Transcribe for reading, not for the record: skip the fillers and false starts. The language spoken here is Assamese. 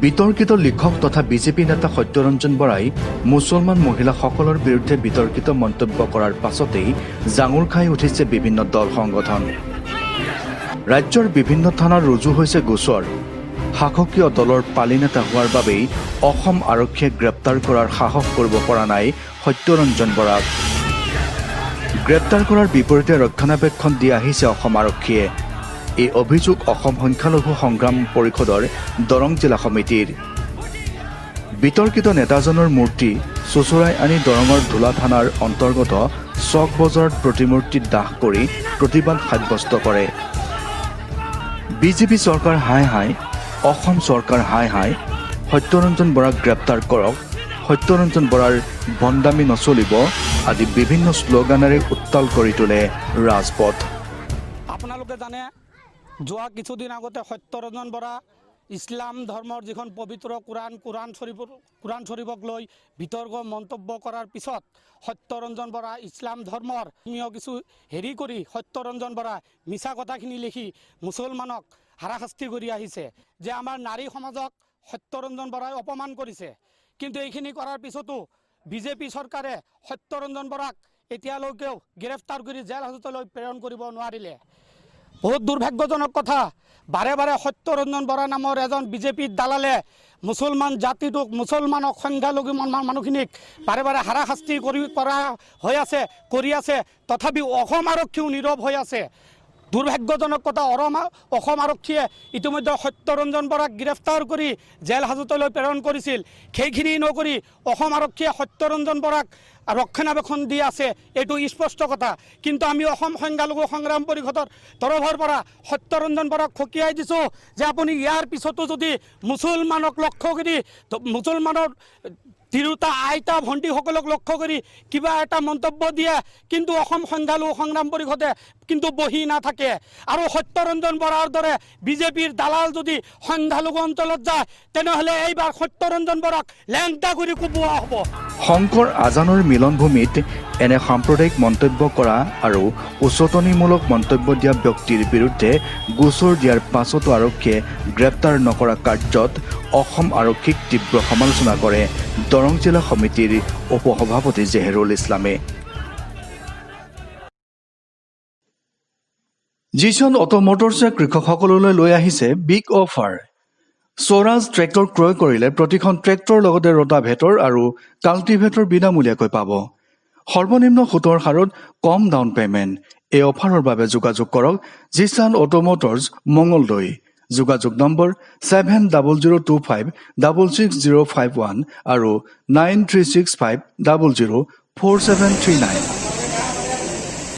বিতৰ্কিত লিখক তথা বিজেপি নেতা সত্যৰঞ্জন বৰাই মুছলমান মহিলাসকলৰ বিৰুদ্ধে বিতৰ্কিত মন্তব্য কৰাৰ পাছতেই জাঙুৰ খাই উঠিছে বিভিন্ন দল সংগঠন। ৰাজ্যৰ বিভিন্ন থানাত ৰুজু হৈছে গোচৰ। শাসকীয় দলৰ পালি নেতা হোৱাৰ বাবেই অসম আৰক্ষীয়ে গ্ৰেপ্তাৰ কৰাৰ সাহস কৰিব পৰা নাই সত্যৰঞ্জন বৰাক। গ্ৰেপ্তাৰ কৰাৰ বিপৰীতে ৰক্ষণাবেক্ষণ দি আহিছে অসম আৰক্ষীয়ে। এই অভিযোগ অসম সংখ্যালঘু সংগ্ৰাম পৰিষদৰ দৰং জিলা সমিতিৰ। বিতৰ্কিত নেতাজনৰ মূৰ্তি চোচৰাই আনি দৰঙৰ ধোলা থানাৰ অন্তৰ্গত চক বজাৰত প্ৰতিমূৰ্তি দাহ কৰি প্ৰতিবাদ সাব্যস্ত কৰে। বিজেপি চৰকাৰ হাই হাই, অসম চৰকাৰ হাই হাই, সত্যৰঞ্জন বৰাক গ্ৰেপ্তাৰ কৰক, সত্যৰঞ্জন বৰাৰ ভণ্ডামি নচলিব আদি বিভিন্ন শ্লোগানেৰে উত্তাল কৰি তোলে ৰাজপথ। আপোনালোকে জানে যোৱা কিছুদিন আগতে সত্যৰঞ্জন বৰা ইছলাম ধৰ্মৰ যিখন পবিত্ৰ কোৰাণ শ্বৰীফক লৈ বিতৰ্ক মন্তব্য কৰাৰ পিছত সত্যৰঞ্জন বৰা ইছলাম ধৰ্মৰ কিছু হেৰি কৰি সত্যৰঞ্জন বৰা মিছা কথাখিনি লিখি মুছলমানক হাৰাশাস্তি কৰি আহিছে যে আমাৰ নাৰী সমাজক সত্যৰঞ্জন বৰাই অপমান কৰিছে। কিন্তু এইখিনি কৰাৰ পিছতো বিজেপি চৰকাৰে সত্যৰঞ্জন বৰাক এতিয়ালৈকেও গ্ৰেপ্তাৰ কৰি জেল হাজতলৈ প্ৰেৰণ কৰিব নোৱাৰিলে। বহুত দুৰ্ভাগ্যজনক কথা। বাৰে বাৰে সত্যৰঞ্জন বৰা নামৰ এজন বিজেপিৰ দালালে মুছলমান জাতিটোক, মুছলমানক, সংখ্যালঘু মানুহখিনিক বাৰে বাৰে হাৰাশাস্তি কৰি আছে, তথাপিও অসম আৰক্ষীও নীৰৱ হৈ আছে। দুৰ্ভাগ্যজনক কথা, অসম আৰক্ষীয়ে ইতিমধ্যে সত্যৰঞ্জন বৰাক গ্ৰেপ্তাৰ কৰি জেল হাজতলৈ প্ৰেৰণ কৰিছিল। সেইখিনি নকৰি অসম আৰক্ষীয়ে সত্যৰঞ্জন বৰাক ৰক্ষণাবেক্ষণ দি আছে, এইটো স্পষ্ট কথা। কিন্তু আমি অসম সংখ্যালঘু সংগ্ৰাম পৰিষদৰ তৰফৰ পৰা সত্যৰঞ্জন বৰাক সকীয়াই দিছোঁ যে আপুনি ইয়াৰ পিছতো যদি মুছলমানক লক্ষ্য কৰি, মুছলমানৰ তিৰোতা আইতা ভণ্টিসকলক লক্ষ্য কৰি কিবা এটা মন্তব্য দিয়ে, কিন্তু অসম সংখ্যালঘু সংগ্ৰাম পৰিষদে কিন্তু বহি নাথাকে। আৰু সত্যৰঞ্জন বৰাৰ দৰে বিজেপিৰ দালাল যদি সংখ্যালঘু অঞ্চলত যায় তেনেহ'লে এইবাৰ সত্যৰঞ্জন বৰাক লেংটা কৰি কোবোৱা হ'ব। শংকৰ আজানৰ মিলনভূমিত এনে সাম্প্ৰদায়িক মন্তব্য কৰা আৰু উচতনিমূলক মন্তব্য দিয়া ব্যক্তিৰ বিৰুদ্ধে গোচৰ দিয়াৰ পাছতো আৰক্ষীয়ে গ্ৰেপ্তাৰ নকৰা কাৰ্যত অসম আৰক্ষীক তীব্ৰ সমালোচনা কৰে দৰং জিলা সমিতিৰ উপসভাপতি জেহেৰুল ইছলামে। জিছন অটো মটৰ্ছে কৃষকসকললৈ লৈ আহিছে বিগ অফাৰ। স্বৰাজ ট্ৰেক্টৰ ক্ৰয় কৰিলে প্ৰতিখন ট্ৰেক্টৰৰ লগতে ৰোটাভেটৰ আৰু কাল্টিভেটৰ বিনামূলীয়াকৈ পাব। সৰ্বনিম্ন সুতৰ হাৰত কম ডাউন পে'মেণ্ট। এই অফাৰৰ বাবে যোগাযোগ কৰক জিছন অটো মটৰ্ছ, মঙলদৈ। যোগাযোগ নম্বৰ 7002566051 আৰু 9365004739।